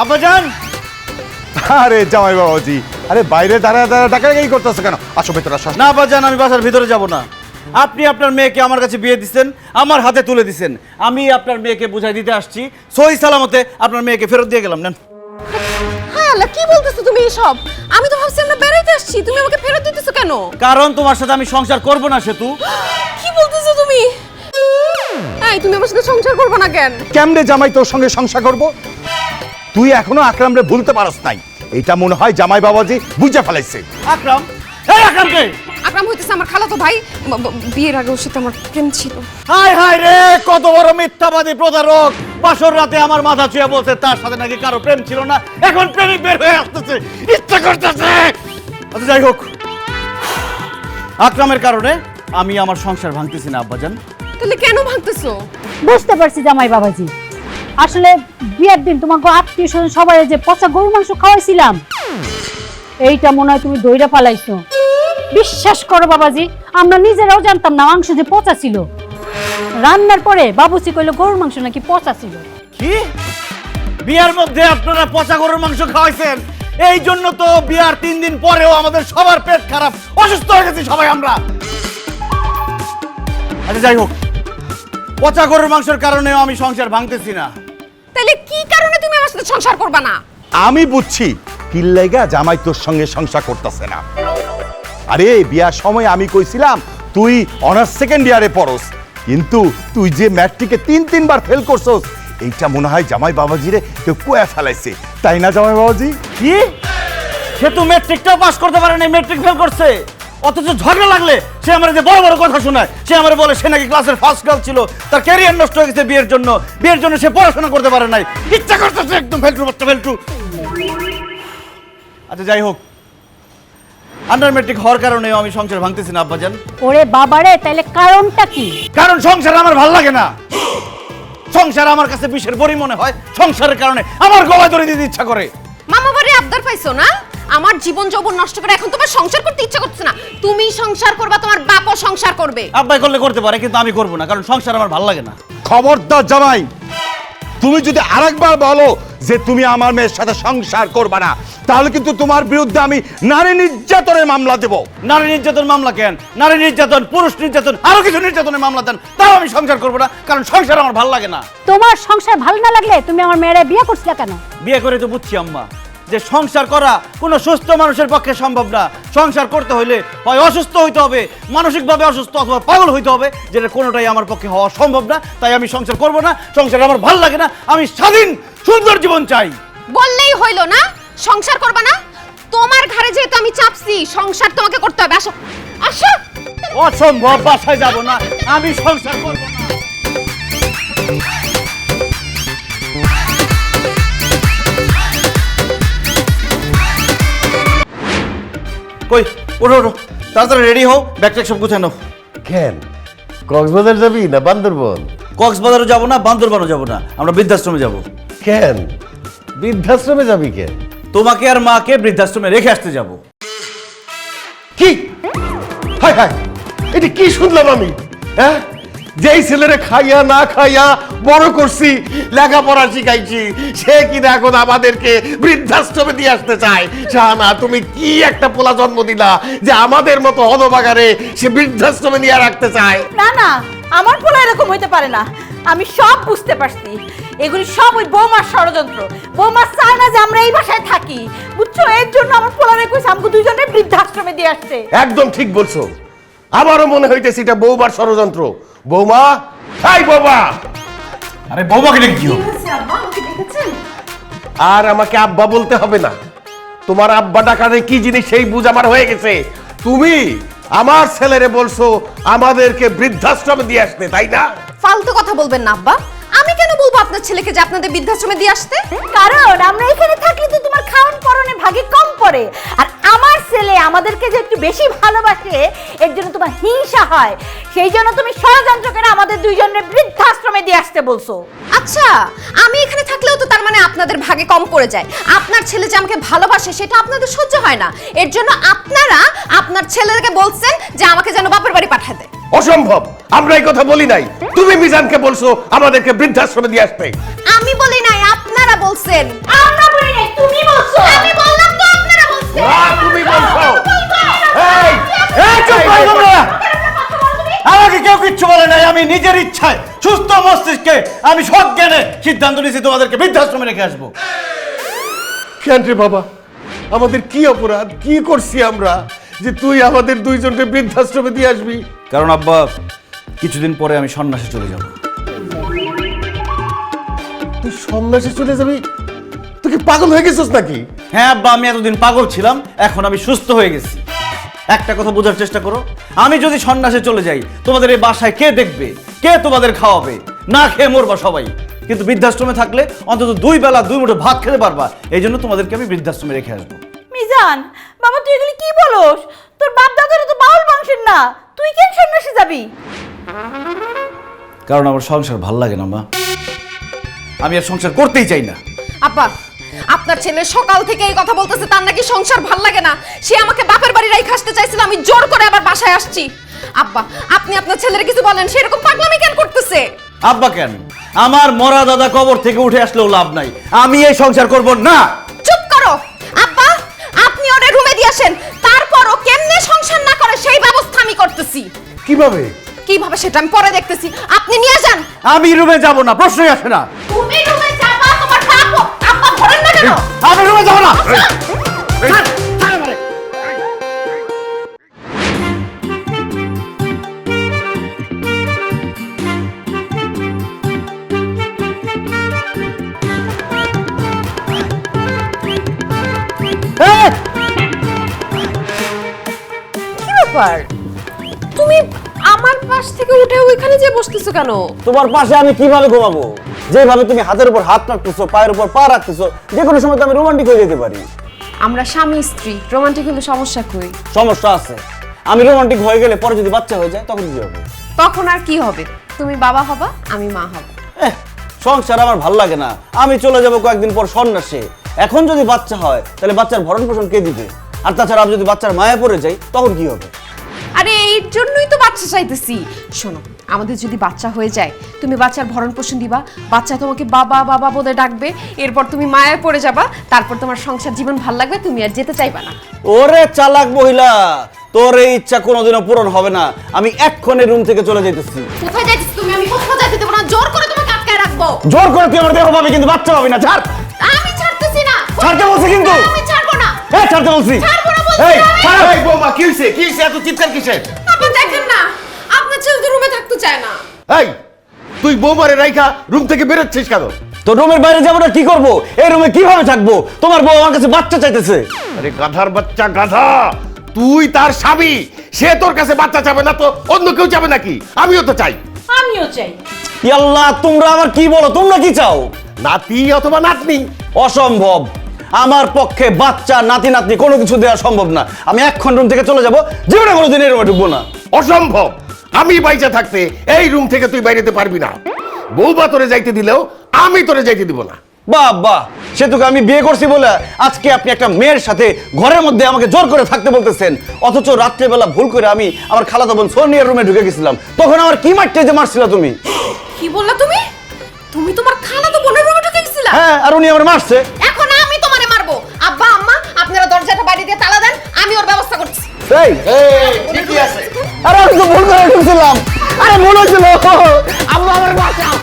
আব্বাজান। আরে জামাই বাবাজি, আরে বাইরে দাঁড়ায় দাঁড়ায় ডাকাডাকি করতেছো কেন? আসো ভেতরে আসো। না আব্বাজান, আমি বাসার ভিতরে যাব না। আপনি আপনার মেয়েকে আমার কাছে বিয়ে দিচ্ছেন, আমার হাতে তুলে দিচ্ছেন। আমি আপনার মেয়েকে বুঝাই দিতে আসছি, সহি সালামতে আপনার মেয়েকে ফেরত দিয়ে গেলাম। নেন। হ্যাঁ আল্লাহ, কি বলতেছো তুমি এসব? আমি তো ভাবছি আমরা বেড়াইতে আসছি, তুমি আমাকে ফেরত দিতেছো কেন? কারণ তোমার সাথে আমি সংসার করব না সেতু। কি বলতেছো তুমি? এই তুমি আমার সাথে সংসার করবে না কেন? কেমনে জামাই তোর সঙ্গে সংসার করব? তুই এখনো আকরামরে ভুলতে পারস নাই। এটা মনে হয় জামাই বাবাজি বুঝে ফেলাইছে। আকরাম, এই আকরামকে। আকরাম হইতেছে আমার খালাতো ভাই, বিয়ের আগে ওর সাথে আমার প্রেম ছিল। হায় হায় রে, কত বড় মিথ্যাবাদী প্রতারক! বাসর রাতে আমার মাথা ছুঁয়ে বলছে তার সাথে নাকি কারো প্রেম ছিল না, এখন প্রেমিক বের হয়ে আসতেছে, ইচ্ছা করতেছে। আচ্ছা যাই হোক, আকরামের কারণে আমি আমার সংসার ভাঙতেছি না আব্বাজান। তাহলে কেন ভাঙতেছো? বুঝতে পারছি জামাই বাবাজি, আসলে বিয়ের দিন তোমাকে আত্মীয় স্বজন সবাই যে পচা গরুর মাংস খাওয়াইছিলাম, এইটা মনে হয় তুমি দইরা পালাইছো। বিশ্বাস করো বাবাজি, আমরা নিজেরাও জানতাম না মাংস যে পচা ছিল। রান্নার পরে বাবুসি কইলো গরুর মাংস নাকি পচা ছিল। কি? বিয়ার মধ্যে আপনারা পচা গরুর মাংস খাওয়াইছেন? এই জন্য তো বিয়ার 3 দিন পরেও আমাদের সবার পেট খারাপ, অসুস্থ হয়ে গেছি সবাই আমরা। আচ্ছা যাই হোক, পচা গরুর মাংসের কারণেও আমি সংসার ভাঙতেছি না। তাহলে কি কারণে তুমি আমার সাথে সংসার করবে না? আমি বুঝছি কি লাইগা জামাই তোর সঙ্গে সংসার করতেছে না। আরে বিয়ার সময় আমি কইছিলাম তুই অনার্স সেকেন্ড ইয়ারে পড়স, কিন্তু তুই যে ম্যাট্রিকে 3-3বার ফেল করছস, এইটা মনে হয় জামাই বাবাজিরে কেউ কুয়া ফেলাইছে, তাই না জামাই বাবাজি? কি? সে তো ম্যাট্রিকটাও পাস করতে পারে না, ম্যাট্রিক ফেল করছে। অথচ ঝগড়া লাগলে সে আমার যে বড় বড় কথা শোনায়। সে আমার বলে সে নাকি ক্লাসের ফার্স্ট গার্ল ছিল, তার ক্যারিয়ার নষ্ট হয়ে গেছে বিয়ের জন্য। বিয়ের জন্য সে পড়াশোনা করতে পারে নাই, ইচ্ছা করতেছে একদম ফেলটু বাচ্চা ফেলটু। আচ্ছা যাই হোক, আন্ডার ম্যাট্রিক হওয়ার কারণেও আমি সংসার ভাঙতেছি না আব্বাজান। ওরে বাবারে, তাইলে কারণটা কি? কারণ সংসার আমার ভাল লাগে না। সংসার আমার কাছে বিষের বড়ি মনে হয়। সংসারের কারণে আমার গলায় দড়ি দিতে ইচ্ছা করে। মামা বাড়ি আবদার পাইছো না? আমার জীবন যৌবন নষ্ট করে এখন তোমার সংসার করতে ইচ্ছা করছে না। তুমি সংসার করবা, তোমার বাপও সংসার করবে। আব্বাই করলে করতে পারে, কিন্তু আমি করবো না, কারণ সংসার আমার ভাল লাগে না। খবরদার জামাই, তুমি যদি আরেকবার বলো যে তুমি আমার মেয়ের সাথে সংসার করবে না, তাহলে কিন্তু তোমার বিরুদ্ধে আমি নারী নির্যাতনের মামলা দেব। নারী নির্যাতন মামলা কেন? নারী নির্যাতন, পুরুষ নির্যাতন, আরো কিছু নির্যাতনের মামলা দেন, তাও আমি সংসার করবো না, কারণ সংসার আমার ভাল লাগে না। তোমার সংসার ভালো না লাগলে তুমি আমার মেয়েরে বিয়ে করছিলা কেন? বিয়ে করে তো বুঝছি আম্মা যে সংসার করা কোনো সুস্থ মানুষের পক্ষে সম্ভব না। সংসার করতে হইলে হয় অসুস্থ হইতে হবে, মানসিকভাবে অসুস্থ, অথবা পাগল হইতে হবে, যেটা কোনোটাই আমার পক্ষে হওয়া সম্ভব না। তাই আমি সংসার করব না, সংসার আমার ভাল লাগে না। আমি স্বাধীন সুন্দর জীবন চাই। বললেই হইলো না সংসার করবা না? তোমার ঘরে যেহেতু আমি চাপছি, সংসার তোমাকে করতে হবে। আসো আসো। অসম্ভব, বাসায় যাব না, আমি সংসার করব না। কই, ওঠো ওঠো, তাড়াতাড়ি রেডি হও, ব্যাগ ট্যাগ সব গুছানো। কেন কক্সবাজার যাবি না বান্দরবন? কক্সবাজারও যাব না, বান্দরবানও যাব না, আমরা বৃদ্ধাশ্রমে যাব। কেন বৃদ্ধাশ্রমে যাবি কেন? তোমাকে আর মাকে বৃদ্ধাশ্রমে রেখে আসতে যাব। কি হায় হায়, এটা কি শুনলাম আমি? হ্যাঁ, যেই ছেলেরে খাইয়া না খাইয়া বড় করছি, লেখাপড়া শিখাইছি, সে কিনা এখন আমাদেরকে বৃদ্ধাশ্রমে দিয়ে আসতে চায়। শাহানা, তুমি কি একটা পোলা জন্ম দিলা যে আমাদের মতো হতভাগারে সে বৃদ্ধাশ্রমে নিয়ে রাখতে চায়? না না, আমার পোলা এরকম হইতে পারে না। আমি সব বুঝতে পারছি, এগুলি সব ওই বৌমার ষড়যন্ত্র। বৌমা চায় না যে আমরা এই বাসায় থাকি, বুঝছো? এর জন্য আমার পোলারে কইছে আমাকে দুইজনে বৃদ্ধাশ্রমে দিয়ে আসছে। একদম ঠিক বলছো, আমারও মনে হইতেছে এটা বৌমার ষড়যন্ত্র। বৌমা, হাই বৌমা। আরে বৌমাকে ডেকে কি হবে? আর আমাকে আব্বা বলতে হবে না। তোমার আব্বা ডাকারে কি জিনিস সেই বুঝ আমার হয়ে গেছে। তুমি আমার ছেলেরে বলছো আমাদেরকে বৃদ্ধাশ্রমে দিয়ে আসতে, তাই না? ফালতু কথা বলবেন না আব্বা। আমি কেন বলবো আপনার ছেলেকে যে আপনাদের বৃদ্ধাশ্রমে দিয়ে আসতে? কারণ আমরা এখানে থাকলে তো তোমার খাওয়ান পরনে ভাগে কম পড়ে, আর আমার ছেলে আমাদেরকে যে একটু বেশি ভালোবাসে, এর জন্য তোমার হিংসা হয়। সেই জন্য তুমি ষড়যন্ত্র করে আমাদের দুইজনের বৃদ্ধাশ্রমে দিয়ে আসতে বলছো। আচ্ছা, আমি এখানে থাকলেও তো তার মানে আপনাদের ভাগে কম পড়ে যায়। আপনার ছেলে যে আমাকে ভালোবাসে সেটা আপনাদের সহ্য হয় না, এর জন্য আপনারা আপনার ছেলেকে বলছেন যে আমাকে যেন বাপের বাড়ি পাঠাতে। অসম্ভব, আমরা এই কথা বলি নাই। তুমি মিজানকে বলছো আমাদেরকে বৃদ্ধাশ্রমে দিয়ে আসতে। আমি বলি নাই, আপনারা বলছেন। আমরা আমি নিজের ইচ্ছায় সুস্থ মস্তিষ্কে আমি সজ্ঞানে সিদ্ধান্ত নিয়েছি তোমাদেরকে বৃদ্ধাশ্রমে রেখে আসবো। কেন রে বাবা, আমাদের কি অপরাধ, কি করছি আমরা যে তুই আমাদের দুইজনকে বৃদ্ধাশ্রমে দিয়ে আসবি? কারণ আব্বা, কিছুদিন পরে আমি সন্ন্যাসে চলে যাব। তুই সন্ন্যাসে চলে যাবি? তুই কি পাগল হয়ে গেছিস নাকি? হ্যাঁ আব্বা, আমি এতদিন পাগল ছিলাম, এখন আমি সুস্থ হয়ে গেছি। একটা কথা বোঝার চেষ্টা করো, আমি যদি সন্ন্যাসে চলে যাই তোমাদের এই বাসায় কে দেখবে, কে তোমাদের খাওয়াবে? না খেয়ে মরবা সবাই। কিন্তু বৃদ্ধাশ্রমে থাকলে অন্তত 2 বেলা 2 মুঠো ভাত খেতে পারবা। এই জন্য তোমাদেরকে আমি বৃদ্ধাশ্রমে রেখে আসবো। মিজান বাবা, তুই এগুলি কি বলস? তোর বাপ দাদারা তো বাউল বংশের না, তুই কেন সন্ন্যাসী যাবি? কারণ আমার সংসার ভাল লাগে না মা, আমি আর সংসার করতেই চাই না। আব্বা, আপনার ছেলে সকাল থেকে এই কথা বলতেছে তার নাকি সংসার ভাল লাগে না। সে আমাকে বাপের বাড়ি রাইখে আসতে চাইছিল, আমি জোর করে আবার বাসায় আসছি। আব্বা, আপনি আপনার ছেলের কিছু বলেন, সে এরকম পাগলামি কেন করতেছে? আব্বা কেন? আমার মরা দাদা কবর থেকে উঠে আসলেও লাভ নাই, আমি এই সংসার করব না। চুপ করো আব্বা, আপনি ওরে রুমে দিয়ে আসেন, তারপরও কেমনে সংসার না করে সেই ব্যবস্থা আমি করতেছি। কিভাবে? কিভাবে সেটা আমি পরে দেখতেছি, আপনি নিয়ে যান। আমি রুমে যাব না, প্রশ্নই আসে না। তুমি রুমে যাবা, তোমার বাপ আব্বা ধরেন না কেন? আমি রুমে যাব না। কি ব্যাপার, তুমি আমার পাশ থেকে উঠে ওইখানে যে বসতেছো কেন? তোমার পাশে আমি কিভাবে ঘুমাবো? যেভাবে তুমি হাতের উপর হাত রাখতেছো, পায়ের উপর পা রাখতেছো, যে কোনো সময় তো আমি রোমান্টিক হয়ে যেতে পারি। আমরা স্বামী স্ত্রী, রোমান্টিক হলে সমস্যা কই? সমস্যা আছে, আমি রোমান্টিক হয়ে গেলে পরে যদি বাচ্চা হয়ে যায় তখন কি হবে? তখন আর কি হবে? তুমি বাবা হবা, আমি মা হব। সংসার আমার ভাল লাগে না, আমি চলে যাব কয়েকদিন পর সন্ন্যাসে। এখন যদি বাচ্চা হয় তাহলে বাচ্চার ভরণ পোষণ কে দিবে? আর তাছাড়া আমি যদি বাচ্চার মায়া পড়ে যাই তখন কি হবে? আরে এর জন্যই তো বাচ্চা চাইতেছি। শোনো, আমাদের যদি বাচ্চা হয়ে যায়, তুমি বাচ্চার ভরণ পোষণ দিবা, বাচ্চা তোমাকে বাবা বাবা বলে ডাকবে, এরপর তুমি মায়ায় পড়ে যাবা, তারপর তোমার সংসার জীবন ভাল লাগবে, তুমি আর যেতে চাইবা না। ওরে চালাক মহিলা, তোর এই ইচ্ছা কোনোদিনও পূরণ হবে না। আমি এক্ষণে রুম থেকে চলে যাইতেছি। কোথায় যাইতেছ তুমি? আমি কোথাও যাইতে দেব না, জোর করে তোমাকে আটকায় রাখবো। জোর করে তুই আমার দেহ পাবি কিন্তু বাচ্চা পাবি না। ছাড়, আমি ছাড়তেছি না। ছাড়তে বলছি কিন্তু। আমি ছাড়বো না। ছাড়তে বলছি। ছাড়বো না বলছি। এই, ছাড়। এই বৌমা, কি হইছে? কি হইছে? এত চিৎকার কিসের? আপনি দেখেন না, আপনার ছেলে তো রুমে থাকতে চায় না। এই, তুই বৌমারে রাইখা রুম থেকে বেরোচ্ছিস কেন? তো রুমের বাইরে যাবো না কি করবো? এই রুমে কিভাবে থাকবো? তোমার বউ আমার কাছে বাচ্চা চাইতেছে। আরে গাধার বাচ্চা গাধা, তুই তার স্বামী, সে তোর কাছে বাচ্চা চাবে না তো অন্য কেউ চাবে নাকি? আমিও তো চাই। আমিও চাই। আল্লাহ, তোমরা আবার কি বলো? তোমরা কি চাও? নাতি অথবা নাতনি। অসম্ভব, আমার পক্ষে বাচ্চা নাতি নাতনি কোনো কিছু দেওয়া সম্ভব না। আমি এক্ষণ রুম থেকে চলে যাবো, জীবনে কোনোদিন এই রুমে ঢুকবো না। অসম্ভব, আমি বাইচা থাকতে এই রুম থেকে তুই বাইরেতে পারবি না। বৌমা তোরে যাইতে দিলেও আমি তোরে যাইতে দিব না। বাহ বাহ, সে তোকে আমি বিয়ে করছি বলে আজকে আপনি একটা মেয়ের সাথে ঘরের মধ্যে আমাকে জোর করে থাকতে বলতেছেন, অথচ রাত্রেবেলা ভুল করে আমি আমার খালাতো বোন সোনিয়ার রুমে ঢুকে গেছিলাম। তখন আমার কি মারতে যে মারছিল তুমি? কি বললা তুমি? তুমি তোমার খালাতো বোনের রুমে ঢুকে গেছিলা? হ্যাঁ, আর উনি আমার মারছে। এখন আমি তোমারে মারবো। আব্বা আম্মা, আপনারা দরজাটা বাইরে দিয়ে তালা দেন, আমি ওর ব্যবস্থা করছি। এই, ঠিকই আছে। আরে আমি তো ভুল করে ঢুকছিলাম। আরে ভুল হয়েছিল। আম্মা আমার বাঁচাও।